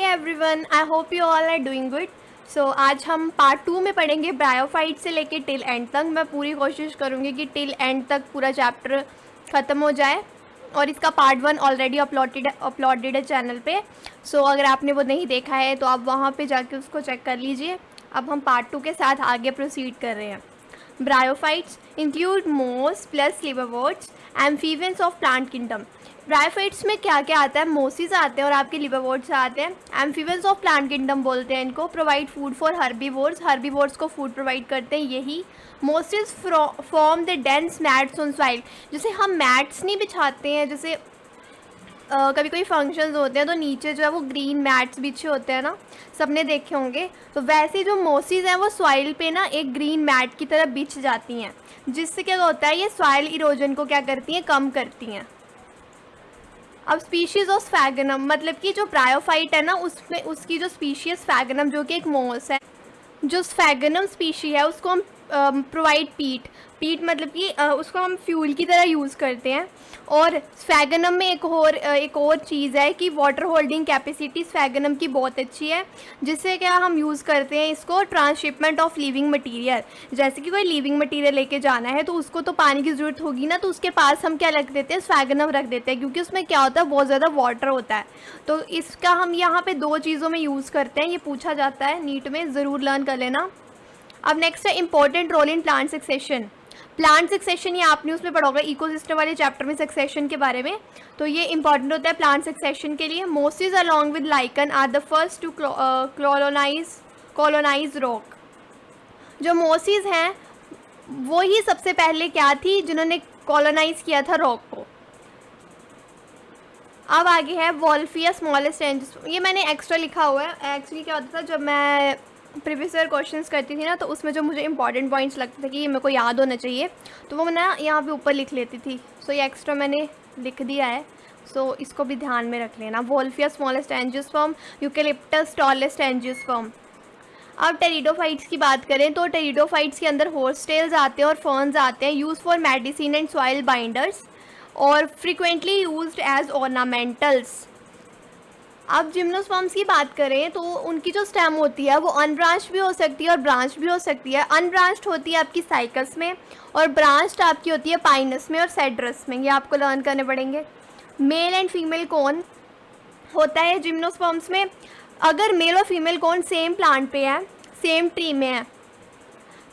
Everyone, I hope you all are doing good. So आज हम part 2 में पढ़ेंगे ब्रायोफाइट से लेके टिल एंड तक। मैं पूरी कोशिश करूँगी कि टिल एंड तक पूरा चैप्टर ख़त्म हो जाए और इसका पार्ट 1 ऑलरेडी अपलोडेड है चैनल पे। सो अगर आपने वो नहीं देखा है तो आप वहाँ पे जाके उसको चेक कर लीजिए। अब हम पार्ट 2 के साथ आगे प्रोसीड कर रहे हैं। Bryophytes include moss plus liverworts amphibians of plant kingdom. Bryophytes में क्या क्या आता है? मोसिस आते हैं और आपके लिवरवर्ट्स आते हैं। एम्फीबियंस ऑफ प्लांट किंगडम बोलते हैं इनको। प्रोवाइड फूड फॉर हर्बीवोर्स को फूड प्रोवाइड करते हैं यही। Mosses form the dense mats on soil. जैसे हम मैट्स नहीं बिछाते हैं, जैसे कभी कोई फंक्शंस होते हैं तो नीचे जो है वो ग्रीन मैट्स बिछे होते हैं ना, सबने देखे होंगे। तो वैसे जो मोसिस हैं वो सॉइल पे ना एक ग्रीन मैट की तरह बिछ जाती हैं, जिससे क्या होता है, ये सॉइल इरोजन को क्या करती हैं, कम करती हैं। अब स्पीशीज़ ऑफ स्फैगनम, मतलब कि जो ब्रायोफाइट है ना उसमें उसकी जो स्पीशीज स्फैगनम जो कि एक मोस है, जो स्फैगनम स्पीशी है उसको हम प्रोवाइड पीट मतलब कि उसको हम फ्यूल की तरह यूज़ करते हैं। और स्फैगनम में एक और चीज़ है कि वाटर होल्डिंग कैपेसिटी स्फैगनम की बहुत अच्छी है, जिससे क्या हम यूज़ करते हैं इसको ट्रांसशिपमेंट ऑफ लिविंग मटेरियल। जैसे कि कोई लिविंग मटेरियल लेके जाना है तो उसको तो पानी की ज़रूरत होगी ना, तो उसके पास हम क्या रख देते हैं, स्फैगनम रख देते हैं, क्योंकि उसमें क्या होता है, बहुत ज़्यादा वाटर होता है। तो इसका हम यहाँ पे 2 चीज़ों में यूज़ करते हैं, ये पूछा जाता है नीट में, ज़रूर लर्न कर लेना। अब नेक्स्ट है important role in plant succession. Plant succession ये आपने उसमें पढ़ा होगा इकोसिस्टम वाले चैप्टर में सक्सेशन के बारे में। तो ये इंपॉर्टेंट होता है प्लांट सक्सेशन के लिए। Mosses along with lichen are the first to colonise rock. जो मोसिस हैं वो ही सबसे पहले क्या थी, जिन्होंने कॉलोनाइज किया था रॉक को। अब आगे है वॉल्फिया स्मॉलेस्ट एंजिस। ये मैंने एक्स्ट्रा लिखा हुआ है। एक्चुअली क्या होता था, जब मैं प्रीवियस ईयर क्वेश्चंस करती थी ना, तो उसमें जो मुझे इंपॉर्टेंट पॉइंट्स लगते थे कि ये मेरे को याद होना चाहिए, तो वो मैं ना यहाँ पे ऊपर लिख लेती थी। सो ये एक्स्ट्रा मैंने लिख दिया है, सो इसको भी ध्यान में रख लेना। Wolffia smallest angiosperm, eucalyptus tallest angiosperm. अब टेरिडोफाइट्स की बात करें तो टेरिडोफाइट्स के अंदर हॉर्सटेल्स आते हैं और फर्न्स आते हैं, use for medicine and soil binders और फ्रिक्वेंटली यूज्ड एज ऑर्नामेंटल्स। अब जिम्नोस्पर्म्स की बात करें तो उनकी जो स्टेम होती है वो अनब्रांच्ड भी हो सकती है और ब्रांच भी हो सकती है। अनब्रांच्ड होती है आपकी साइकस में और ब्रांच्ड आपकी होती है पाइनस में और सेड्रस में। ये आपको लर्न करने पड़ेंगे। मेल एंड फीमेल कौन होता है जिम्नोस्पर्म्स में? अगर मेल और फीमेल कौन सेम प्लांट पे है, सेम ट्री में है,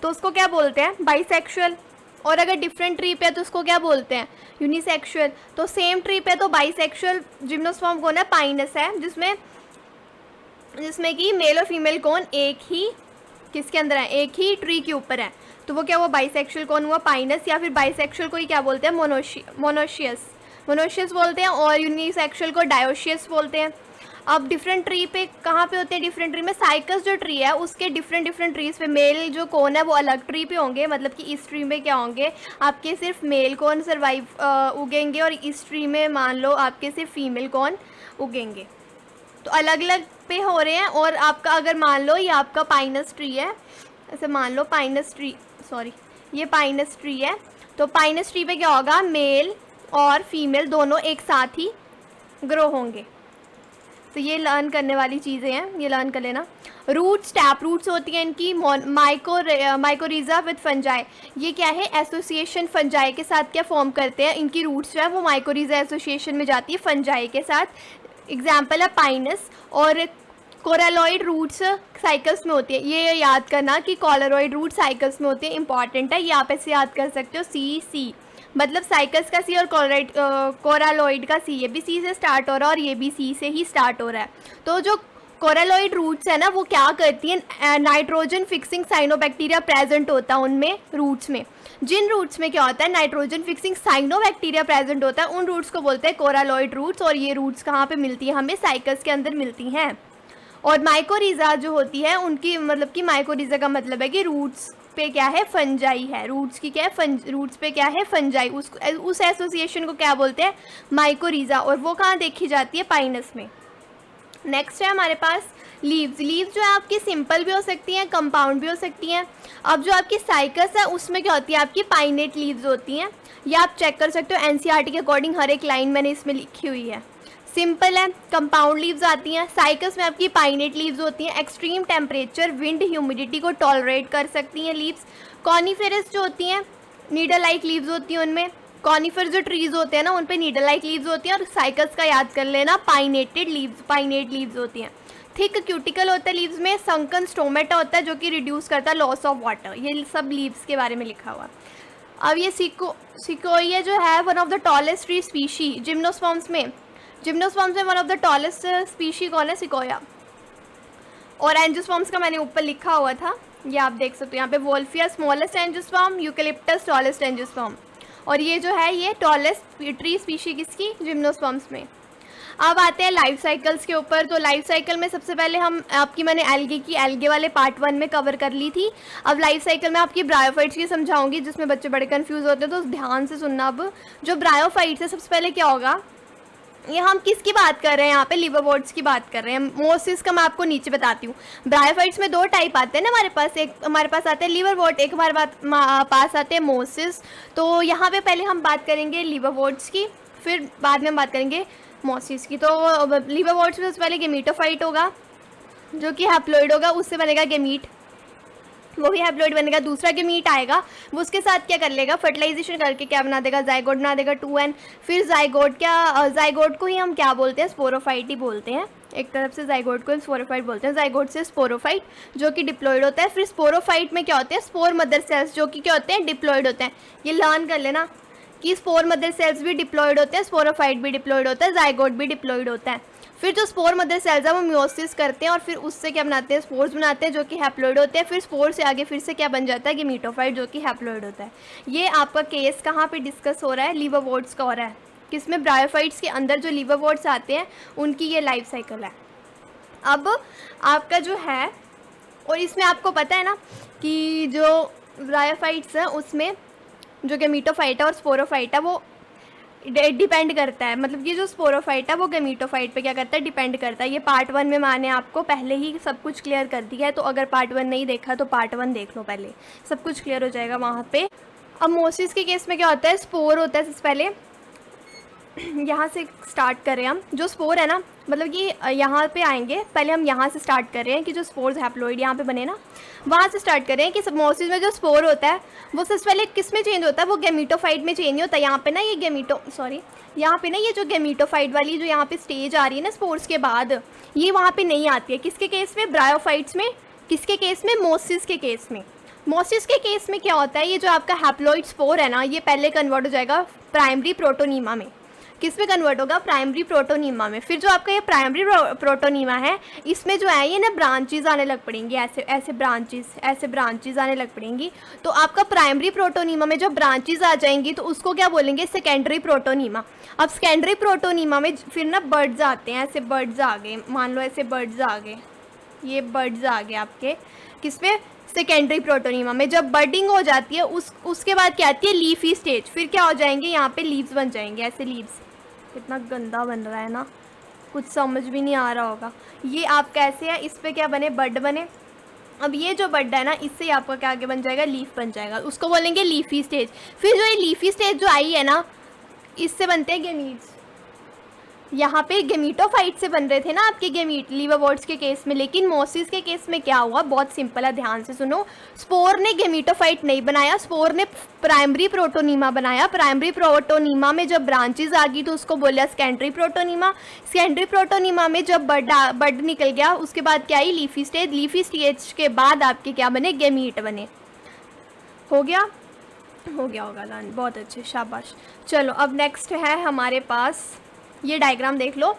तो उसको क्या बोलते हैं, बाइसेक्सुअल। और अगर डिफरेंट ट्री पे है तो उसको क्या बोलते हैं, यूनिसेक्सुअल। तो सेम ट्री पे तो बाइसेक्सुअल जिम्नोस्पर्म कौन है, पाइनस है, जिसमें कि मेल और फीमेल कौन एक ही किसके अंदर है, एक ही ट्री के ऊपर है। तो वो क्या हुआ, बाइसेक्सुअल कौन हुआ, पाइनस। या फिर बाइसेक्सुअल को ही क्या बोलते हैं, मोनोशियस बोलते हैं, और यूनिसेक्सुअल को डायोशियस बोलते हैं। अब डिफरेंट ट्री पे कहाँ पे होते हैं, डिफरेंट ट्री में साइकस जो ट्री है उसके डिफरेंट ट्रीज पे मेल जो कौन है वो अलग ट्री पे होंगे। मतलब कि इस ट्री में क्या होंगे, आपके सिर्फ मेल कौन सर्वाइव उगेंगे, और इस ट्री में मान लो आपके सिर्फ फीमेल कौन उगेंगे। तो अलग अलग पे हो रहे हैं। और आपका अगर मान लो ये आपका पाइनस ट्री है, ऐसे मान लो ये पाइनस ट्री है, तो पाइनस ट्री पे क्या होगा, मेल और फीमेल दोनों एक साथ ही ग्रो होंगे। तो ये लर्न करने वाली चीज़ें हैं, ये लर्न कर लेना। रूट्स, टैप रूट्स होती हैं इनकी। माइकोरिजा विद फंजाई, ये क्या है, एसोसिएशन फंजाई के साथ क्या फॉर्म करते हैं, इनकी रूट्स जो है वो माइकोरिजा एसोसिएशन में जाती है फंजाई के साथ। एग्जाम्पल है पाइनस। और कोरालॉइड रूट्स साइकल्स में होती है। ये याद करना कि कोरालॉइड रूट साइकल्स में होती है, इंपॉर्टेंट है, ये आप ऐसे याद कर सकते हो, सी मतलब साइकस का सी और कोरालॉइड का सी, ये भी सी से स्टार्ट हो रहा है और ये भी सी से ही स्टार्ट हो रहा है। तो जो कोरालॉइड रूट्स है ना वो क्या करती हैं, नाइट्रोजन फिक्सिंग साइनोबैक्टीरिया प्रेजेंट होता है उनमें, रूट्स में। जिन रूट्स में क्या होता है, नाइट्रोजन फिक्सिंग साइनोबैक्टीरिया प्रेजेंट होता है, उन रूट्स को बोलते हैं कोरालॉइड रूट्स। और ये रूट्स कहाँ पे मिलती है, हमें साइकस के अंदर मिलती हैं। और माइकोरिजा जो होती है उनकी, मतलब कि माइकोरिजा का मतलब है कि रूट्स पे क्या है, फंजाई है। रूट्स की क्या है, रूट्स पे क्या है, फंजाई। उस एसोसिएशन को क्या बोलते हैं, माइकोरिजा। और वो कहाँ देखी जाती है, पाइनस में। नेक्स्ट है हमारे पास लीव्स। लीव्स जो है आपकी सिंपल भी हो सकती हैं, कंपाउंड भी हो सकती हैं। अब जो आपकी साइकस है उसमें क्या होती है, आपकी पाइनेट लीव्स होती हैं। या आप चेक कर सकते हो एनसीईआरटी के अकॉर्डिंग, हर एक लाइन मैंने इसमें लिखी हुई है। सिंपल है। कंपाउंड लीव्स आती हैं। साइकस में आपकी पाइनेट लीव्स होती हैं। एक्सट्रीम टेम्परेचर, विंड, ह्यूमिडिटी को टॉलरेट कर सकती हैं लीव्स। कॉनिफेरस जो होती हैं नीडल लाइक लीव्स होती हैं उनमें। कॉनिफर जो ट्रीज होते हैं ना उन पे नीडल लाइक लीव्स होती हैं। और साइकस का याद कर लेना, पाइनेट लीव्स होती हैं। थिक क्यूटिकल होता है लीव्स में। संकन स्टोमेटा होता है जो कि रिड्यूस करता है लॉस ऑफ वाटर। ये सब लीव्स के बारे में लिखा हुआ। अब ये सिकोया जो है one of the tallest tree species. Gymnosperms में one of the tallest species कौन है? सिकोया। और एंजियोस्पर्म्स का मैंने ऊपर लिखा हुआ था, ये आप देख सकते हो यहाँ पे। Wolffia smallest angiosperm, eucalyptus tallest angiosperm. और ये जो है ये टॉलेस्ट ट्री स्पीशी किसकी? जिम्नोस्पर्म्स में। अब आते हैं लाइफ साइकिल्स के ऊपर। तो लाइफ साइकिल में सबसे पहले मैंने एल्गे वाले पार्ट 1 में कवर कर ली थी। अब लाइफ साइकिल में आपकी ब्रायोफाइट्स की समझाऊंगी, जिसमें बच्चे बड़े कंफ्यूज होते हैं, तो ध्यान से सुनना। अब जो ब्रायोफाइट्स है सबसे पहले क्या होगा, ये हम किसकी बात कर रहे हैं? यहाँ पे लिवरवोर्ट्स की बात कर रहे हैं। मोसिस का मैं आपको नीचे बताती हूँ। ब्रायोफाइट्स में 2 टाइप आते हैं ना हमारे पास। एक हमारे पास आते हैं लिवरवोर्ट, एक हमारे पास आते हैं मोसिस। तो यहाँ पे पहले हम बात करेंगे लिवरवोर्ट्स की, फिर बाद में हम बात करेंगे मोसिस की। तो लिवरवोर्ट्स में सबसे पहले गेमीटोफाइट होगा जो कि हैप्लॉइड होगा, उससे बनेगा गेमीट, वो भी हैप्लॉइड बनेगा। दूसरा गेमीट आएगा, वो उसके साथ क्या कर लेगा? फर्टिलाइजेशन करके क्या बना देगा? जाइगोट बना देगा 2n। फिर जाइगोट को ही हम क्या बोलते हैं? स्पोरोफाइट ही बोलते हैं। एक तरफ से जाइगोट को स्पोरोफाइट बोलते हैं, जाइगोट से स्पोरोफाइट जो कि डिप्लॉइड होता है। फिर स्पोरोफाइट में क्या होते हैं? स्पोर मदर सेल्स जो कि क्या होते हैं? डिप्लॉइड होते हैं। ये लर्न कर लेना कि स्पोर मदर सेल्स भी डिप्लॉइड होते हैं, स्पोरोफाइट भी डिप्लॉइड होता है, जाइगोट भी डिप्लॉइड होता है। फिर जो स्पोर मदर सेल्स है वो मियोसिस करते हैं और फिर उससे क्या बनाते हैं? स्पोर्स बनाते हैं जो कि हैप्लॉइड होते हैं। फिर स्पोर से आगे फिर से क्या बन जाता है? गेमीटोफाइट जो कि हैप्लॉइड होता है। ये आपका केस कहाँ पे डिस्कस हो रहा है? लिवरवोर्ट्स का हो रहा है। किसमें? ब्रायोफाइट्स के अंदर जो लिवरवोर्ट्स आते हैं उनकी ये लाइफ साइकिल है। अब आपका जो है, और इसमें आपको पता है ना कि जो ब्रायोफाइट्स हैं उसमें जो गेमीटोफाइट है और स्पोरोफाइट है वो डिपेंड करता है। मतलब कि जो स्पोरोफाइट है वो गेमीटोफाइट पे क्या करता है? डिपेंड करता है। ये पार्ट 1 में मैंने आपको पहले ही सब कुछ क्लियर कर दिया है, तो अगर पार्ट 1 नहीं देखा तो पार्ट 1 देख लो पहले, सब कुछ क्लियर हो जाएगा वहाँ पे। अब मोसिस के केस में क्या होता है? स्पोर होता है सबसे पहले। यहाँ से स्टार्ट करें हम। जो स्पोर है ना, मतलब कि यहाँ पे आएंगे, पहले हम यहाँ से स्टार्ट कर रहे हैं कि जो स्पोर्स हैप्लॉइड यहाँ पे बने ना, वहाँ से स्टार्ट कर रहे हैं कि मोसिस में जो स्पोर होता है वो सबसे पहले किस में चेंज होता है? वो गेमीटोफाइट में चेंज होता है। यहाँ पे ना यहाँ पे ना ये जो गेमीटोफाइट वाली जो यहाँ पे स्टेज आ रही है ना स्पोर्स के बाद, ये वहाँ पे नहीं आती है। किसके केस में? ब्रायोफाइट्स में। किसके केस में? मोसिस के केस में। मोसिस के केस में क्या होता है? ये जो आपका हैप्लॉइड स्पोर है ना, ये पहले कन्वर्ट हो जाएगा प्राइमरी प्रोटोनीमा में। किस में कन्वर्ट होगा? प्राइमरी प्रोटोनीमा में। फिर जो आपका ये प्राइमरी प्रोटोनीमा है, इसमें जो है ये ना ब्रांचेज आने लग पड़ेंगी, ऐसे ब्रांचेज आने लग पड़ेंगी। तो आपका प्राइमरी प्रोटोनीमा में जब ब्रांचेज आ जाएंगी तो उसको क्या बोलेंगे? Secondary protonema. अब सेकेंडरी प्रोटोनीमा में फिर ना बर्ड्स आते हैं, ऐसे बर्ड्स आ गए, मान लो ऐसे बर्ड्स आ गए, ये बर्ड्स आ गए आपके किसमें? सेकेंडरी प्रोटोनीमा में। जब बर्डिंग हो जाती है उसके बाद क्या आती है? Leafy stage. फिर क्या हो जाएंगे? यहाँ पे लीव्स बन जाएंगे, ऐसे लीव्स। कितना गंदा बन रहा है ना, कुछ समझ भी नहीं आ रहा होगा। ये आप कैसे है, इस पे क्या बने? बड बने। अब ये जो बड है ना, इससे आपका क्या आगे बन जाएगा? लीफ बन जाएगा, उसको बोलेंगे लीफी स्टेज। फिर जो ये लीफी स्टेज जो आई है ना, इससे बनते हैं गेमीट्स। यहाँ पे गेमीटोफाइट से बन रहे थे ना आपके गेमीट लिवरवोर्ट्स के केस में, लेकिन मोसिस के केस में क्या हुआ? बहुत सिंपल है, ध्यान से सुनो। स्पोर ने गेमीटोफाइट नहीं बनाया, स्पोर ने प्राइमरी प्रोटोनीमा बनाया। प्राइमरी प्रोटोनीमा में जब ब्रांचेज आ गई तो उसको बोला सेकेंडरी प्रोटोनीमा। सेकेंडरी प्रोटोनीमा में जब बड निकल गया उसके बाद क्या आई? Leafy stage. लीफी स्टेज के बाद आपके क्या बने? गेमीट बने। हो गया होगा लर्न, बहुत अच्छे, शाबाश। चलो अब नेक्स्ट है हमारे पास, ये डायग्राम देख लो,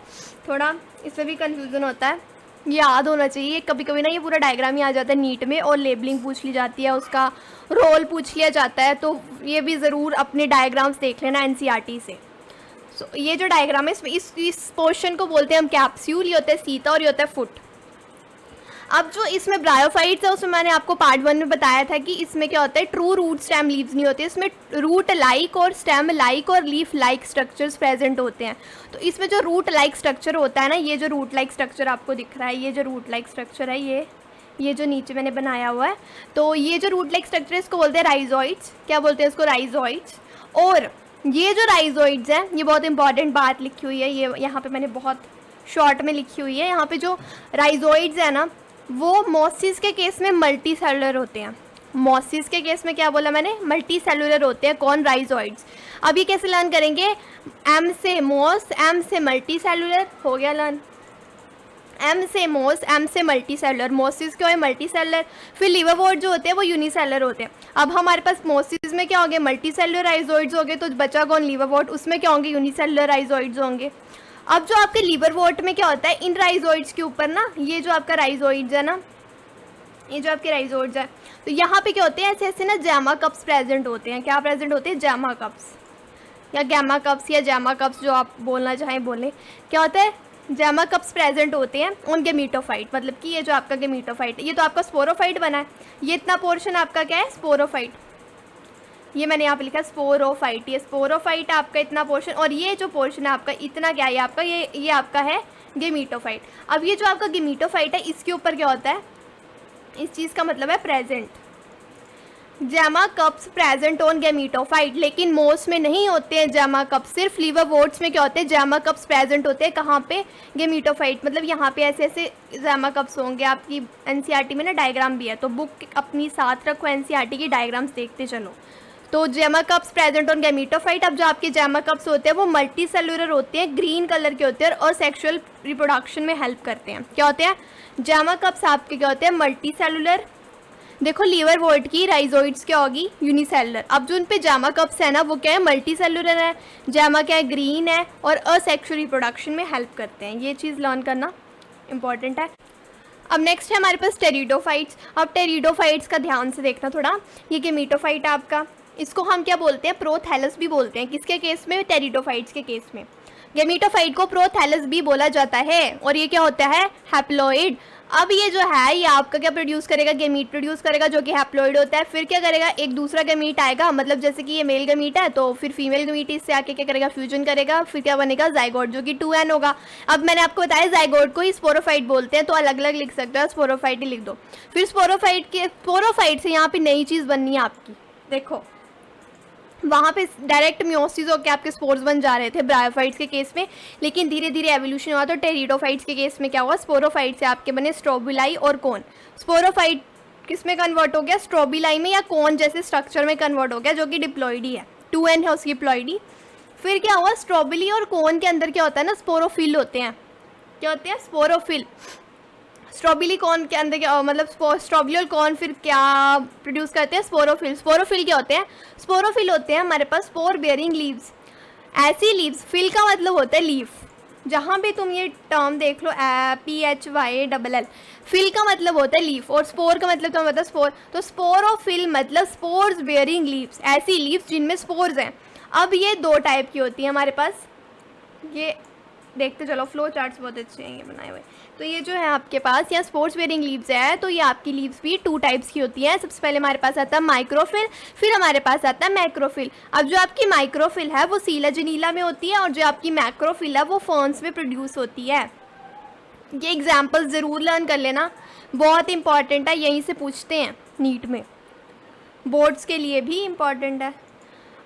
थोड़ा इसमें भी कंफ्यूजन होता है, याद होना चाहिए। कभी कभी ना ये पूरा डायग्राम ही आ जाता है नीट में, और लेबलिंग पूछ ली जाती है, उसका रोल पूछ लिया जाता है, तो ये भी ज़रूर अपने डायग्राम्स देख लेना एनसीईआरटी से। ये जो डायग्राम है इसमें इस पोर्शन को बोलते हैं हम कैप्सूल, ये होता है सीता और ये होता है फुट। अब जो इसमें ब्रायोफाइट्स है उसमें मैंने आपको पार्ट 1 में बताया था कि इसमें क्या होता है? ट्रू रूट स्टेम लीव्स नहीं होते, इसमें रूट लाइक और स्टेम लाइक और लीफ लाइक स्ट्रक्चर्स प्रेजेंट होते हैं। तो इसमें जो रूट लाइक स्ट्रक्चर होता है ना, ये जो रूट लाइक स्ट्रक्चर आपको दिख रहा है, ये जो रूट लाइक स्ट्रक्चर है, ये जो नीचे मैंने बनाया हुआ है, तो ये जो रूट लाइक स्ट्रक्चर है इसको बोलते हैं राइजोइड्स। क्या बोलते हैं इसको? राइजोइड्स। और ये जो राइजोइड्स हैं, ये बहुत इंपॉर्टेंट बात लिखी हुई है, ये यहाँ पे मैंने बहुत शॉर्ट में लिखी हुई है। यहाँ पे जो राइजोइड्स है ना, वो मोसिस के केस में मल्टी सेलुलर होते हैं। मोसिस के केस में क्या बोला मैंने, मल्टी सेलुलर होते हैं। कौन, राइजोइड्स। अब ये कैसे लर्न करेंगे, एम से मोस, एम से मल्टी सेलुलर, हो गया लर्न। एम से मोस, एम से मल्टी सेलुलर, मोसिस क्या है, मल्टी सेलुलर। फिर लिवरवॉर्ट जो होते हैं वो यूनिसेलुलर होते हैं। अब हमारे पास मोसिस में क्या होंगे, मल्टी सेलुलर राइजोइड्स होंगे, तो बचा कौन, लिवरवॉर्ट, उसमें क्या होंगे, यूनिसेलुलर राइजोइड्स होंगे। अब जो आपके लिवरवॉर्ट में क्या होता है, इन राइजोइड्स के ऊपर ना, ये जो आपका राइजोइड्स है ना, ये जो आपके राइजोइड्स है, तो यहाँ पे क्या होते हैं, ऐसे ऐसे ना जैमा कप्स प्रेजेंट होते हैं। क्या प्रेजेंट होते हैं, जैमा कप्स या गैमा कप्स या जैमा कप्स, जो आप बोलना चाहें बोलें। क्या होता है, जैमा कप्स प्रेजेंट होते हैं उन गेमीटोफाइट, मतलब कि ये जो आपका गेमीटोफाइट है, ये तो आपका स्पोरोफाइट बना है, ये इतना पोर्शन आपका क्या है, स्पोरोफाइट। ये मैंने यहाँ पे लिखा स्पोरोफाइट, ये स्पोरोफाइट आपका इतना पोर्शन, और ये जो पोर्शन है आपका इतना क्या है आपका, ये आपका है गेमीटोफाइट। अब ये जो आपका गेमीटोफाइट है, इसके ऊपर क्या होता है, इस चीज़ का मतलब है प्रेजेंट। जैमा कप्स प्रेजेंट ऑन गेमीटोफाइट, लेकिन मोस में नहीं होते हैं जैमा कप्स, सिर्फ लिवरवॉर्ट्स में क्या होते हैं, जैमा कप्स प्रेजेंट होते हैं। कहाँ पे, गेमीटोफाइट, मतलब यहाँ पे ऐसे ऐसे जैमा कप्स होंगे। आपकी एनसीईआरटी में ना डायग्राम भी है, तो बुक अपनी साथ रखो, एनसीईआरटी की डायग्राम्स देखते चलो। तो जैमा कप्स प्रेजेंट ऑन गेमीटोफाइट। अब जो आपके जैमा कप्स होते हैं वो मल्टी सेलुलर होते हैं, ग्रीन कलर के होते हैं और सेक्सुअल रिप्रोडक्शन में हेल्प करते हैं। क्या होते हैं, जैमा कप्स आपके क्या होते हैं, मल्टी सेलुलर। देखो लिवरवॉर्ट की राइजोइड्स क्या होगी, यूनिसेलुलर। अब जो उन पे जैमा कप्स है ना, वो क्या है, मल्टी सेलुलर है। जैमा क्या है, ग्रीन है और असेक्सुअल रिप्रोडक्शन में हेल्प करते हैं। ये चीज़ लर्न करना इंपॉर्टेंट है। अब नेक्स्ट है हमारे पास टेरिडोफाइट्स। अब टेरिडोफाइट्स का ध्यान से देखना थोड़ा। ये गेमीटोफाइट है आपका, इसको हम क्या बोलते हैं, प्रोथैलस भी बोलते हैं। किसके केस में, टेरिडोफाइट्स के केस में। गेमीटोफाइट को प्रोथैलस भी बोला जाता है, और ये क्या होता है, हैप्लॉइड। अब ये जो है, ये आपका क्या प्रोड्यूस करेगा, गेमीट प्रोड्यूस करेगा, जो कि हैप्लॉइड होता है। फिर क्या करेगा, एक दूसरा गेमीट आएगा, मतलब जैसे कि ये मेल गेमीट है, तो फिर फीमेल गेमीट इससे आके क्या करेगा, फ्यूजन करेगा। फिर क्या बनेगा, जाइगोट, जो कि 2n होगा। अब मैंने आपको बताया जाइगोट को ही स्पोरोफाइट बोलते हैं, तो अलग अलग लिख सकते हो, स्पोरोफाइट ही लिख दो। फिर स्पोरोफाइट से यहाँ पे नई चीज़ बननी है आपकी। देखो वहाँ पे डायरेक्ट मियोसिस होकर आपके स्पोर्स बन जा रहे थे ब्रायोफाइट्स के केस में, लेकिन धीरे धीरे एवोल्यूशन हुआ, तो टेरिडोफाइट्स के केस में क्या हुआ, स्पोरोफाइट से आपके बने स्ट्रोबिलाई और कोन। स्पोरोफाइट किस में कन्वर्ट हो गया, स्ट्रोबिलाई में, या कोन जैसे स्ट्रक्चर में कन्वर्ट हो गया, जो कि डिप्लॉइडी है, 2n है उसकी प्लॉइडी। फिर क्या हुआ, स्ट्रोबिली और कोन के अंदर क्या होता है ना, स्पोरोफिल होते हैं। क्या होते हैं, स्पोरोफिल। स्ट्रॉबेरी कॉर्न के अंदर क्या, मतलब स्ट्रॉबेरी और कॉर्न फिर क्या प्रोड्यूस करते हैं, स्पोरोफिल। स्पोरोफिल क्या होते हैं, स्पोरोफिल होते हैं हमारे पास स्पोर बेयरिंग लीव्स, ऐसी लीव्स। फिल का मतलब होता है लीफ, जहाँ भी तुम ये टर्म देख लो, PHYLL, फिल का मतलब होता है लीफ, और स्पोर का मतलब तुम्हें पता है स्पोर। तो स्पोरोफिल मतलब स्पोर्स बेयरिंग लीव्स, ऐसी लीव्स जिनमें स्पोर्स हैं। अब ये दो टाइप की होती है हमारे पास, ये देखते चलो, फ्लो चार्ट्स बहुत अच्छे हैं ये बनाए हुए। तो ये जो है आपके पास यहाँ स्पोर्ट्स वेयरिंग लीव्स है, तो ये आपकी लीव्स भी 2 टाइप्स की होती हैं। सबसे पहले हमारे पास आता है माइक्रोफिल, फिर हमारे पास आता है मैक्रोफिल। अब जो आपकी माइक्रोफिल है वो सीला जनीला में होती है, और जो आपकी मैक्रोफिल है वो फर्न्स में प्रोड्यूस होती है। ये एग्जाम्पल ज़रूर लर्न कर लेना, बहुत इंपॉर्टेंट है, यहीं से पूछते हैं नीट में, बोर्ड्स के लिए भी इम्पॉर्टेंट है।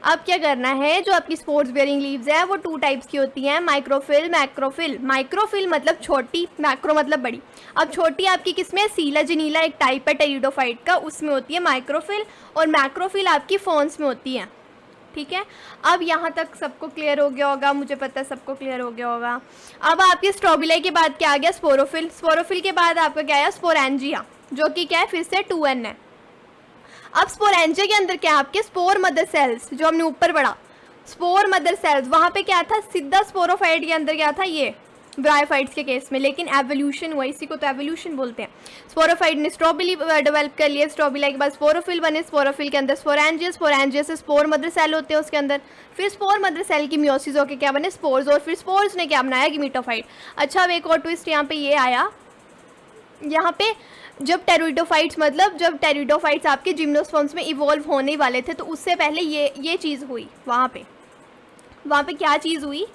अब क्या करना है, जो आपकी स्पोर्ट्स बेयरिंग लीव्स है वो 2 टाइप्स की होती हैं, माइक्रोफिल, मैक्रोफिल। माइक्रोफिल मतलब छोटी, मैक्रो मतलब बड़ी। अब छोटी आपकी किसमें, सीला जनीला एक टाइप है टेरिडोफाइट का, उसमें होती है माइक्रोफिल, और मैक्रोफिल आपकी फर्न्स में होती है। ठीक है, अब यहाँ तक सबको क्लियर हो गया होगा, मुझे पता है सबको क्लियर हो गया होगा। अब आपके स्ट्रोबिलाई के बाद क्या आ गया, स्पोरोफिल। स्पोरोफिल के बाद आपका क्या आया, स्पोरेंजिया, जो कि क्या है, फिर से 2n है। अब स्पोरेंजिया के अंदर क्या है आपके, स्पोर मदर सेल्स, जो हमने ऊपर पढ़ा, स्पोर मदर सेल्स, वहाँ पे क्या था, सीधा स्पोरोफाइट के अंदर क्या था, ये ब्रायोफाइट्स के केस में, लेकिन एवोल्यूशन हुआ, इसी को तो एवोल्यूशन बोलते हैं। स्पोरोफाइट ने स्ट्रॉबेरी डेवलप कर लिया, स्ट्रॉबेरी के बाद स्पोरोफिल बने, स्पोरोफिल के अंदर स्पोरेंजिया, स्पोरेंजिया से स्पोर मदर सेल होते हैं उसके अंदर, फिर स्पोर मदर सेल की मियोसिस होकर क्या बने, स्पोर्स, और फिर स्पोर्स ने क्या बनाया, गेमीटोफाइट। अच्छा, अब एक और ट्विस्ट यहाँ पे ये आया, यहाँ पे जब टेरिडोफाइट्स, मतलब जब टेरिडोफाइट्स आपके जिम्नोस्पर्म्स में इवॉल्व होने वाले थे, तो उससे पहले ये चीज़ हुई वहाँ पे क्या चीज़ हुई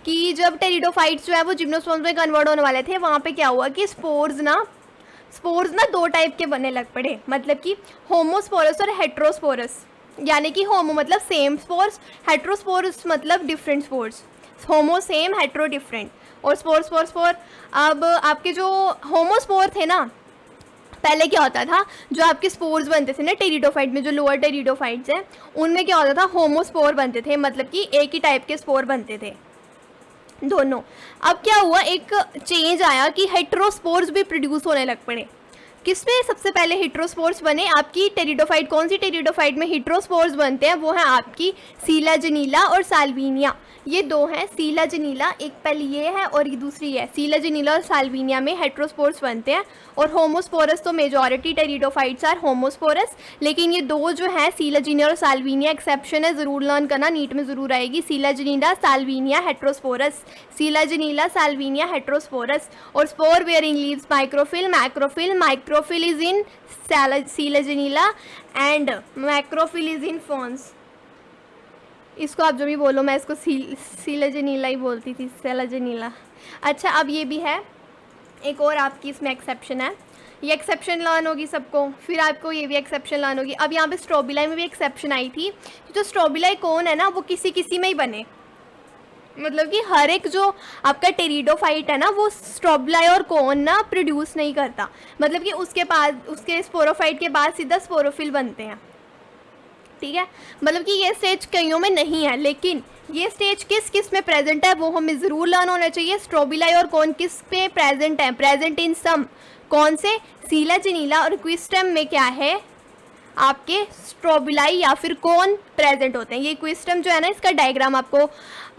कि जब टेरिडोफाइट्स जो है वो जिम्नोस्पर्म्स में कन्वर्ट होने वाले थे, वहाँ पे क्या हुआ कि स्पोर्स ना 2 टाइप के बनने लग पड़े, मतलब कि होमोस्पोरस और हेट्रोस्पोरस। यानी कि होमो मतलब सेम स्पोर्स, हेट्रोस्पोर्स मतलब डिफरेंट स्पोर्स। होमो सेम, हेट्रो डिफरेंट, और स्पोर स्पोर स्पोर। अब आपके जो होमोस्पोर थे ना, पहले क्या होता था, जो आपके स्पोर्स बनते थे ना टेरिडोफाइट में, जो लोअर टेरिडोफाइट्स हैं उनमें क्या होता था, होमोस्पोर बनते थे, मतलब कि एक ही टाइप के स्पोर बनते थे दोनों। अब क्या हुआ, एक चेंज आया कि हेट्रोस्पोर्स भी प्रोड्यूस होने लग पड़े। किसमें सबसे पहले हेट्रोस्पोर्स बने, आपकी टेरिडोफाइट, कौन सी टेरिडोफाइट में हेट्रोस्पोर्स बनते हैं, वो है आपकी सीलाजिनीला और साल्विनिया। ये दो हैं, सीलाजिनीला, एक पहले ये है और ये दूसरी है, सीलाजिनीला और साल्विनिया में हेट्रोस्पोर्स बनते हैं। और होमोस्पोरस तो मेजॉरिटी टेरिडोफाइट्स आर होमोस्पोरस, लेकिन ये दो जो है सीलाजिनिया और साल्विनिया एक्सेप्शन है, ज़रूर लर्न करना, नीट में ज़रूर आएगी। Selaginella Salvinia heterosporous, Selaginella Salvinia heterosporous. और spore bearing leaves microphyll, macrophyll, microphyll is in Selaginella and macrophyll is in ferns. इसको आप जो भी बोलो, मैं इसको सीलाजिनीला ही बोलती थी, सीलाजिनीला। अच्छा, अब ये भी है एक और आपकी इसमें एक्सेप्शन है, ये एक्सेप्शन लर्न होगी सबको, फिर आपको ये भी एक्सेप्शन लर्न होगी। अब यहाँ पे स्ट्रोबिलाई में भी एक्सेप्शन आई थी, जो स्ट्रोबिलाई कौन है ना, वो किसी किसी में ही बने, मतलब कि हर एक जो आपका टेरिडोफाइट है ना, वो स्ट्रोबिलाई और कोन ना प्रोड्यूस नहीं करता, मतलब कि उसके पास, उसके स्पोरोफाइट के बाद सीधा स्पोरोफिल बनते हैं, ठीक है। मतलब कि ये स्टेज कईयों में नहीं है, लेकिन ये स्टेज किस किस में प्रेजेंट है वो हमें ज़रूर लर्न होना चाहिए। स्ट्रोबिलाई और कौन किस पे प्रेजेंट है, प्रेजेंट इन सम, कौन से, सीलाजिनीला और क्विस्टम में क्या है, आपके स्ट्रोबिलाई या फिर कौन प्रेजेंट होते हैं। ये क्विस्टम जो है ना, इसका डायग्राम आपको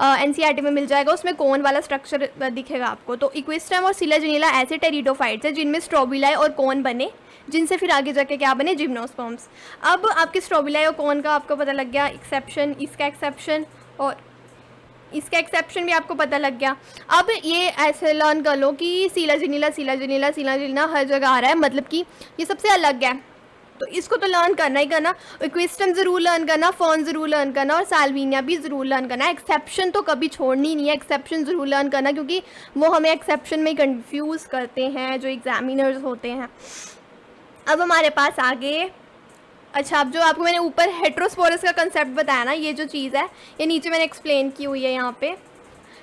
एनसीईआरटी में मिल जाएगा, उसमें कौन वाला स्ट्रक्चर दिखेगा आपको। तो इक्विस्टम और सीलाजिनीला ऐसे टेरिडोफाइट्स हैं जिनमें स्ट्रोबिलाई और कौन बने, जिनसे फिर आगे जाके क्या बने, जिम्नोस्पर्म्स। अब आपके स्ट्रोबिलाई और कौन का आपको पता लग गया एक्सेप्शन, इसका एक्सेप्शन और इसका एक्सेप्शन भी आपको पता लग गया। अब ये ऐसे लर्न कर लो कि सीलाजिनीला सीलाजिनीला सीलाजिनीला हर जगह आ रहा है, मतलब कि ये सबसे अलग है, तो इसको तो लर्न करना ही करना। इक्विस्टम ज़रूर लर्न करना, फॉर्न ज़रूर लर्न करना, और साल्विनिया भी ज़रूर लर्न करना। एक्सेप्शन तो कभी छोड़नी नहीं है, एक्सेप्शन ज़रूर लर्न करना, क्योंकि वो हमें एक्सेप्शन में कंफ्यूज करते हैं जो एग्जामिनर्स होते हैं। अब हमारे पास आगे, अच्छा, अब जो आपको मैंने ऊपर हेट्रोस्पोरस का कंसेप्ट बताया ना, ये जो चीज़ है ये नीचे मैंने एक्सप्लेन की हुई है यहाँ पे।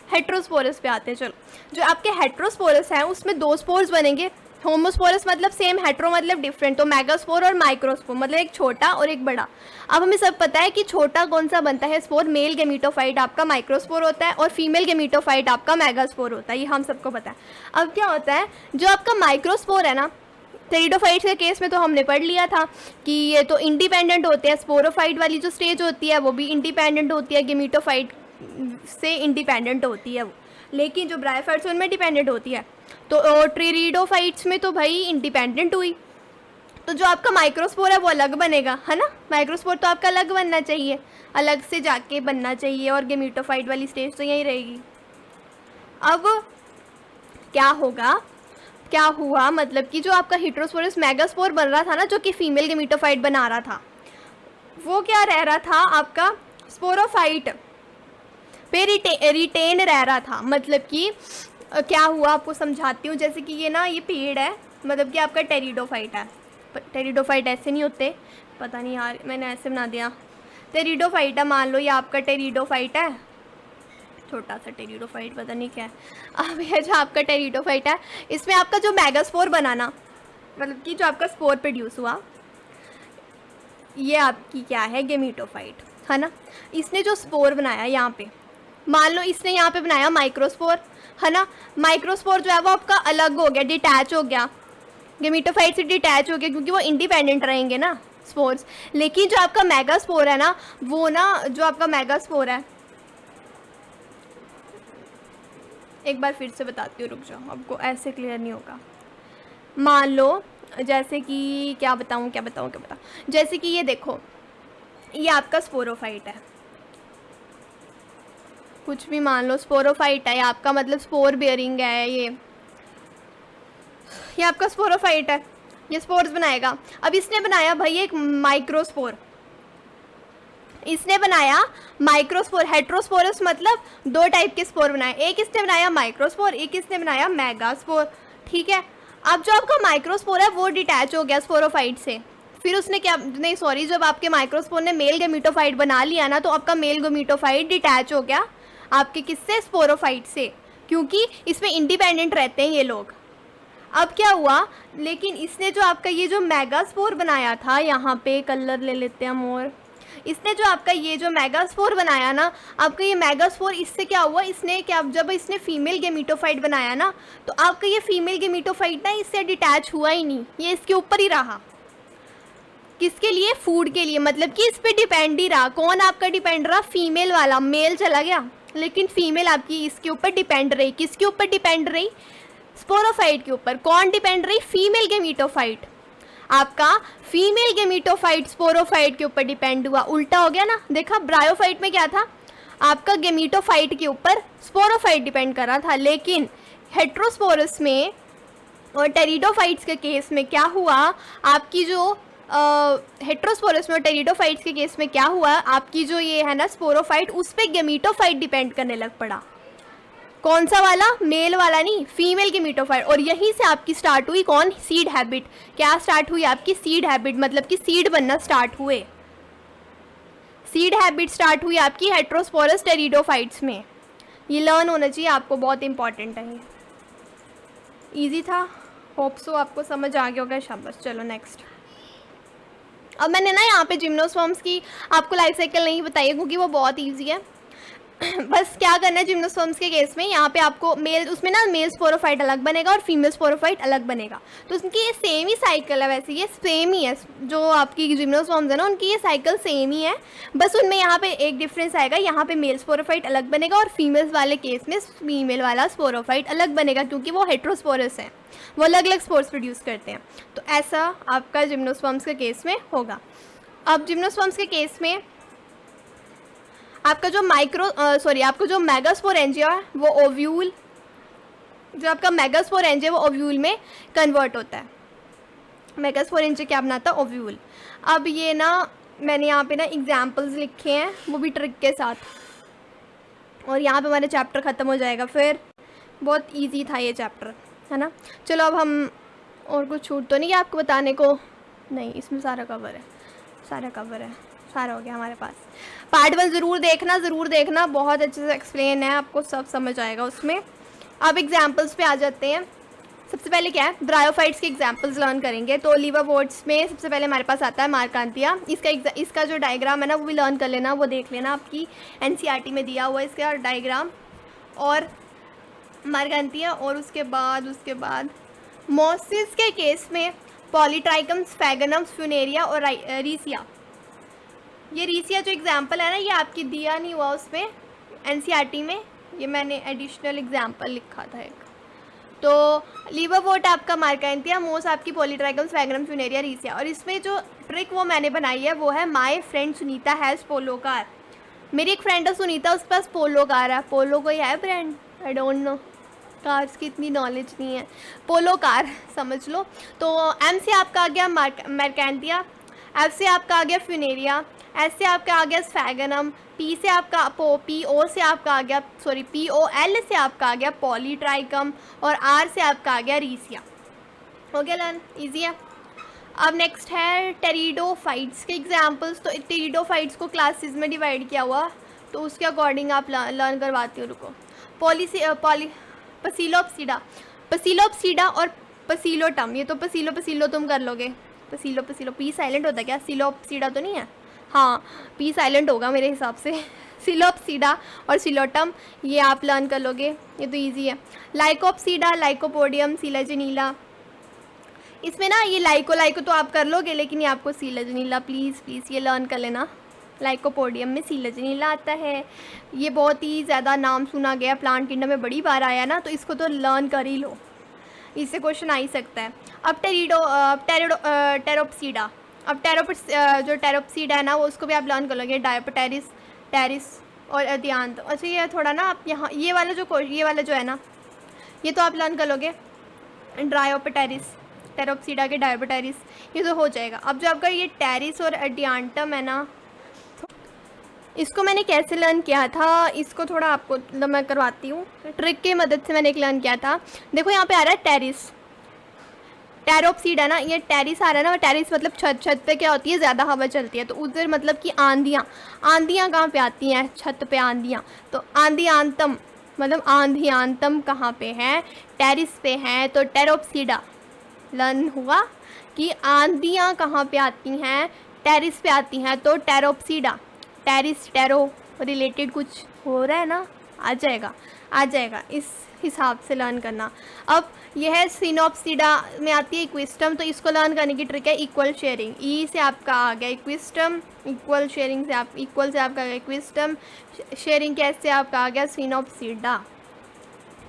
हेट्रोस्पोरस पे आते हैं, चलो। जो आपके हेट्रोस्पोरस हैं उसमें दो स्पोर्स बनेंगे। होमोस्पोरस मतलब सेम, हेट्रो मतलब डिफरेंट, तो मेगास्पोर और माइक्रोस्पोर मतलब एक छोटा और एक बड़ा। अब हमें सब पता है कि छोटा कौन सा बनता है स्पोर, मेल गेमीटोफाइट आपका माइक्रोस्पोर होता है और फीमेल गेमीटोफाइट आपका मेगास्पोर होता है, ये हम सबको पता है। अब क्या होता है, जो आपका माइक्रोस्पोर है ना, टेरिडोफाइट्स के केस में तो हमने पढ़ लिया था कि ये तो इंडिपेंडेंट होते हैं, स्पोरोफाइट वाली जो स्टेज होती है वो भी इंडिपेंडेंट होती है, गेमीटोफाइट से इंडिपेंडेंट होती है वो, लेकिन जो ब्रायोफाइट्स उनमें डिपेंडेंट होती है। तो टेरिडोफाइट्स में तो भाई इंडिपेंडेंट हुई, तो जो आपका माइक्रोस्पोर है वो अलग बनेगा, है ना। माइक्रोस्पोर तो आपका अलग बनना चाहिए, अलग से जाके बनना चाहिए, और गेमीटोफाइट वाली स्टेज तो यहीं रहेगी। अब क्या होगा, क्या हुआ, मतलब कि जो आपका हेट्रोस्पोरस मेगास्पोर बन रहा था ना, जो कि फीमेल गेमीटोफाइट बना रहा था, वो क्या रह रहा था, आपका स्पोरोफाइट पे रिटेन रह रहा था। मतलब कि क्या हुआ आपको समझाती हूँ। जैसे कि ये ना, ये पेड़ है, मतलब कि आपका टेरिडोफाइट है, टेरिडोफाइट ऐसे नहीं होते, पता नहीं यार मैंने ऐसे बना दिया। टेरिडोफाइट है, मान लो ये आपका टेरिडोफाइट है, छोटा सा टेरिडोफाइट, पता नहीं क्या है। अब ये जो आपका टेरिडोफाइट है, इसमें आपका जो मेगास्पोर बनाना, मतलब कि जो आपका स्पोर प्रोड्यूस हुआ, ये आपकी क्या है, गेमीटोफाइट, है ना। इसने जो स्पोर बनाया यहाँ पे, मान लो इसने यहाँ पे बनाया माइक्रोस्पोर, है ना। माइक्रोस्पोर जो है वो आपका अलग हो गया, डिटैच हो गया, गेमीटोफाइट से डिटैच हो गया, क्योंकि वो इंडिपेंडेंट रहेंगे ना स्पोर्स। लेकिन जो आपका मेगास्पोर है ना, वो ना, जो आपका मेगास्पोर है, एक बार फिर से बताती हूँ, रुक जाओ, आपको ऐसे क्लियर नहीं होगा। मान लो जैसे कि क्या बताऊँ, जैसे कि ये देखो, ये आपका स्पोरोफाइट है, कुछ भी मान लो, स्पोरोफाइट है आपका, मतलब स्पोर बेयरिंग है, ये आपका स्पोरोफाइट है, ये स्पोर्स बनाएगा। अब इसने बनाया भाई एक माइक्रोस्पोर, इसने बनाया माइक्रोस्पोर, हेट्रोस्पोरस मतलब दो टाइप के स्पोर बनाए, एक इसने बनाया माइक्रोस्पोर, एक इसने बनाया मेगास्पोर, ठीक है। अब जो आपका माइक्रोस्पोर है वो डिटैच हो गया स्पोरोफाइट से, फिर उसने क्या, नहीं सॉरी, जब आपके माइक्रोस्पोर ने मेल गेमिटोफाइट बना लिया ना, तो आपका मेल गेमिटोफाइट डिटैच हो गया आपके किससे, स्पोरोफाइट से, क्योंकि इसमें इंडिपेंडेंट रहते हैं ये लोग। अब क्या हुआ, लेकिन इसने जो आपका ये जो मेगास्पोर बनाया था, यहाँ पे कलर ले लेते हैं हम, और इसने जो आपका ये जो मेगास्पोर बनाया ना, आपका ये मेगास्पोर, इससे क्या हुआ, इसने क्या, जब इसने फीमेल गेमिटोफाइट बनाया ना, तो आपका ये फीमेल गेमिटोफाइट ना इससे डिटैच हुआ ही नहीं, ये इसके ऊपर ही रहा। किसके लिए, फूड के लिए, मतलब कि इस पे डिपेंड ही रहा। कौन आपका डिपेंड रहा, फीमेल वाला, मेल चला गया लेकिन फीमेल आपकी इसके ऊपर डिपेंड रही। किसके ऊपर डिपेंड रही, स्पोरोफाइट के ऊपर। कौन डिपेंड रही, फीमेल गेमिटोफाइट, आपका फीमेल गेमिटोफाइट स्पोरोफाइट के ऊपर डिपेंड हुआ। उल्टा हो गया ना, देखा ब्रायोफाइट में क्या था, आपका गेमिटोफाइट के ऊपर स्पोरोफाइट डिपेंड कर रहा था, लेकिन हेट्रोस्पोरस में और टेरिडोफाइट्स के केस में क्या हुआ, आपकी जो हेट्रोस्पोरस में और टेरिडोफाइट्स के केस में क्या हुआ, आपकी जो ये है ना स्पोरोफाइट, उस पर गेमिटोफाइट डिपेंड करने लग पड़ा। कौन सा वाला, मेल वाला नहीं, फीमेल गेमिटोफाइट। और यहीं से आपकी स्टार्ट हुई कौन, सीड हैबिट। क्या स्टार्ट हुई आपकी, सीड हैबिट, मतलब कि सीड बनना स्टार्ट हुए। सीड हैबिट स्टार्ट हुई आपकी हेट्रोस्पोरस टेरिडोफाइट्स में। ये लर्न होना चाहिए आपको, बहुत इंपॉर्टेंट है ये। ईजी था, होप सो आपको समझ आ गया होगा, शाबाश। चलो नेक्स्ट। अब मैंने ना यहाँ पे जिम्नोस्पर्म्स की आपको लाइफ साइकिल नहीं बताई है, क्योंकि वो बहुत ईजी है। बस क्या करना है जिम्नोस्पर्म्स के केस में, यहाँ पे आपको मेल, उसमें ना मेल स्पोरोफाइट अलग बनेगा और फीमेल स्पोरोफाइट अलग बनेगा। तो उनकी ये सेम ही साइकिल है, वैसे ये सेम ही है, जो आपकी जिम्नोस्पर्म्स है ना उनकी ये साइकिल सेम ही है। बस उनमें यहाँ पे एक डिफरेंस आएगा, यहाँ पे मेल स्पोरोफाइट अलग बनेगा और फीमेल्स वाले केस में फीमेल वाला स्पोरोफाइट अलग बनेगा, क्योंकि वो हेट्रोस्पोरस है, वो अलग अलग स्पोर्स प्रोड्यूस करते हैं। तो ऐसा आपका जिम्नोस्पर्म्स के केस में होगा। अब जिम्नोस्पर्म्स के केस में आपका जो आपका जो मेगास्पोरेंजिया है वो ओव्यूल, जो आपका मेगास्पोरेंजिया वो ओव्यूल में कन्वर्ट होता है। मेगास्पोरेंजिया क्या बनाता है, ओव्यूल। अब ये ना मैंने यहाँ पे ना एग्जाम्पल्स लिखे हैं, वो भी ट्रिक के साथ, और यहाँ पे हमारा चैप्टर ख़त्म हो जाएगा। फिर बहुत इजी था ये चैप्टर, है ना। चलो अब हम, और कुछ छूट तो नहीं है आपको बताने को, नहीं इसमें सारा कवर है, सारा हो गया हमारे पास। पार्ट 1 ज़रूर देखना, बहुत अच्छे से एक्सप्लेन है, आपको सब समझ आएगा उसमें। अब एग्जाम्पल्स पे आ जाते हैं। सबसे पहले क्या है, ब्रायोफाइट्स के एग्जाम्पल्स लर्न करेंगे। तो लीवरवोर्ट्स में सबसे पहले हमारे पास आता है मार्कांतिया। इसका जो डायग्राम है ना वो भी लर्न कर लेना, वो देख लेना, आपकी एनसीईआरटी में दिया हुआ है इसका डायग्राम। और मार्कांतिया, और उसके बाद मोसिस के केस में पॉलीट्राइकम, स्फैगनम, फ्यूनेरिया और रीसिया। ये रीसिया जो एग्जाम्पल है ना, ये आपकी दिया नहीं हुआ उसमें एनसीईआरटी में, ये मैंने एडिशनल एग्जाम्पल लिखा था एक। तो लीवरवोर्ट आपका मार्कांतिया, मोस आपकी पॉलीट्राइकम, स्फैगनम, फ्यूनेरिया, रीसिया। और इसमें जो ट्रिक वो मैंने बनाई है वो है, my friend Sunita has polo car. मेरी एक फ्रेंड है सुनीता, उसके पास पोलो कार है। पोलो कोई है brand, I don't know, cars की इतनी नॉलेज नहीं है, पोलो कार समझ लो। तो एम से आपका आ गया मार्कांतिया, एफ से आपका आ गया फ्यूनेरिया, एस से आपका आ गया स्फैगनम, पी से आपका PO से आपका आ गया POL से आपका आ गया पॉलीट्राइकम, और आर से आपका आ गया रीसिया। हो गया लर्न, ईजी है। अब नेक्स्ट है टेरिडोफाइट्स के एग्जाम्पल्स। तो टेरिडोफाइट्स को क्लासेस में डिवाइड किया हुआ, तो उसके अकॉर्डिंग आप लर्न करवाती हूँ, रुको। पसीलोप्सीडा और पसीलोटम, ये तो पसीलो तुम कर लोगे, पसीलो पी साइलेंट होता है क्या, सिलोप्सीडा तो नहीं है, हाँ पी साइलेंट होगा मेरे हिसाब से। सिलोप्सीडा और सिलोटम ये आप लर्न कर लोगे, ये तो इजी है। लाइकोप्सीडा, लाइकोपोडियम, सीलाजेनिला, इसमें ना ये लाइको तो आप कर लोगे, लेकिन ये आपको सीलाजेनिला प्लीज़ ये लर्न कर लेना। लाइकोपोडियम में सीलाजेनिला आता है, ये बहुत ही ज़्यादा नाम सुना गया, प्लांट किंगडम में बड़ी बार आया ना, तो इसको तो लर्न कर ही लो, इससे क्वेश्चन आ ही सकता है। अब टेरोप्सीडा, अब जो टेरोप्सीडा है ना वो उसको भी आप लर्न कर लोगे, डायोपटेरिस, टेरिस और अतियांत। अच्छा ये थोड़ा ना आप यहाँ ये वाला जो है ना, ये तो आप लर्न कर लोगे, ड्रायोपटेरिस, टेरोप्सीडा के डायोपटेरिस, ये तो हो जाएगा। अब जो आपका ये टेरिस और एडियांटम है ना, इसको मैंने कैसे लर्न किया था, इसको थोड़ा आपको मैं करवाती हूँ, ट्रिक की मदद से मैंने एक लर्न किया था। देखो यहाँ पे आ रहा है टेरोप्सीडा ना, ये टेरिस आ रहा है ना, टेरिस मतलब छत, छत पे क्या होती है, ज़्यादा हवा चलती है, तो उधर मतलब कि आंधियाँ, आंधियाँ कहाँ पे आती हैं, छत पे आंधियाँ, तो आंधी आंतम मतलब आंधी आंतम कहाँ पे है, टेरिस पे है, तो टेरोप्सीडा लर्न हुआ कि आंधियाँ कहाँ पे आती हैं, टेरिस पे आती हैं, तो टेरोप्सीडा, टेरिस टेरो रिलेटेड कुछ हो रहा है ना, आ जाएगा, आ जाएगा, इस हिसाब से लर्न करना। अब यह सिनोप्सीडा में आती है इक्विस्टम, तो इसको लर्न करने की ट्रिक है इक्वल शेयरिंग। ई से आपका आ गया इक्विस्टम, इक्वल शेयरिंग से आप इक्वल से आपका आ गया इक्विस्टम, शेयरिंग कैसे आपका आ गया सिनोप्सीडा।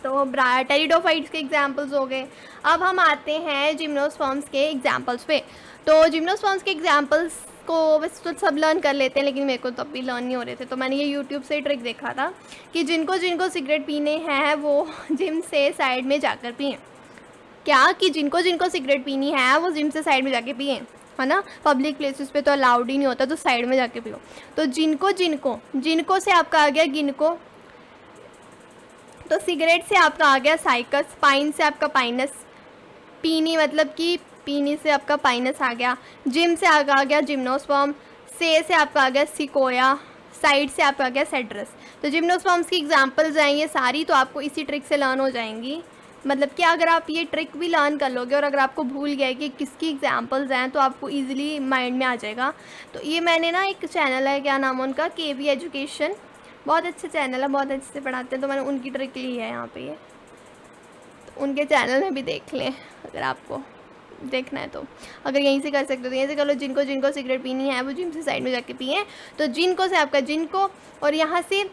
तो टेरिडोफाइट्स के एग्जाम्पल्स हो गए। अब हम आते हैं जिम्नोस्पर्म्स के एग्जाम्पल्स पे। तो जिम्नोस्पर्म्स के एग्जाम्पल्स को वैसे तो सब लर्न कर लेते हैं, लेकिन मेरे को तब भी लर्न नहीं हो रहे थे, तो मैंने ये यूट्यूब से ट्रिक देखा था कि जिनको जिनको सिगरेट पीने हैं वो जिम से साइड में जाकर पिएँ। क्या कि जिनको जिनको सिगरेट पीनी है वो जिम से साइड में जाके पिए, है ना, पब्लिक प्लेसेस पे तो अलाउड ही नहीं होता, तो साइड में जाके पियो। तो जिनको जिनको, जिनको से आपका आ गया गिनको, तो सिगरेट से आपका आ गया साइकस, पाइन से आपका पाइनस, पीनी मतलब कि पीनी से आपका पाइनस आ गया, जिम से आपका आ गया जिम्नोस्पर्म, से आपका आ गया सिकोया, साइड से आपका आ गया सेड्रस। तो जिम्नोस्पर्म्स की एग्जांपल्स हैं ये सारी, तो आपको इसी ट्रिक से लर्न हो जाएंगी। मतलब कि अगर आप ये ट्रिक भी लर्न कर लोगे और अगर आपको भूल गया कि किसकी एग्जांपल्स हैं, तो आपको इजीली माइंड में आ जाएगा। तो ये मैंने ना एक चैनल है, क्या नाम है उनका, केवी एजुकेशन, बहुत अच्छा चैनल है, बहुत अच्छे से पढ़ाते हैं, तो मैंने उनकी ट्रिक ली है यहाँ पे ये, तो उनके चैनल में भी देख लें अगर आपको देखना है तो। अगर यहीं से कर सकते हो तो यहीं से कर लो। जिनको जिनको सिगरेट पीनी है वो जिम से साइड में जाके पिए, तो जिनको से आपका जिनको, और यहाँ से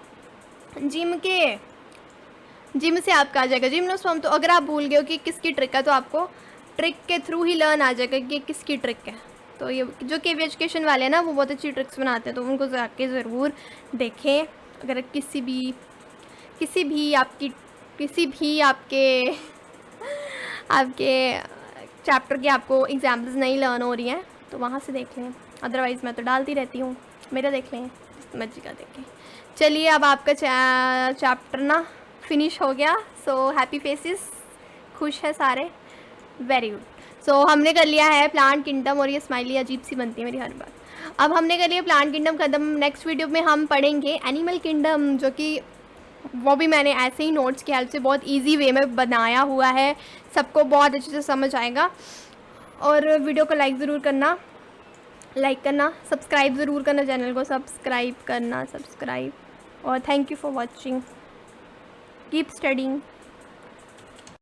जिम से आपका आ जाएगा जिम्नोस्पर्म। तो अगर आप भूल गए हो कि किसकी ट्रिक है, तो आपको ट्रिक के थ्रू ही लर्न आ जाएगा कि किसकी ट्रिक है। तो ये जो केवी एजुकेशन वाले हैं ना, वो बहुत अच्छी ट्रिक्स बनाते हैं, तो उनको जाके ज़रूर देखें। अगर किसी भी आपके चैप्टर की आपको एग्जाम्पल्स नहीं लर्न हो रही हैं, तो वहाँ से देख लें, अदरवाइज़ मैं तो डालती रहती हूँ, मेरा देख लें, मर्जी का देखें। चलिए अब आपका चैप्टर ना फिनिश हो गया। सो हैप्पी फेसेस, खुश है सारे, वेरी गुड। सो हमने कर लिया है प्लांट किंगडम, और ये स्माइली अजीब सी बनती है मेरी हर बार। अब हमने कर लिया प्लांट किंगडम खत्म। नेक्स्ट वीडियो में हम पढ़ेंगे एनिमल किंगडम, जो कि वो भी मैंने ऐसे ही नोट्स की हेल्प से बहुत इजी वे में बनाया हुआ है, सबको बहुत अच्छे से समझ आएगा। और वीडियो को लाइक ज़रूर करना, सब्सक्राइब ज़रूर करना, चैनल को सब्सक्राइब। और thank you for watching, keep studying.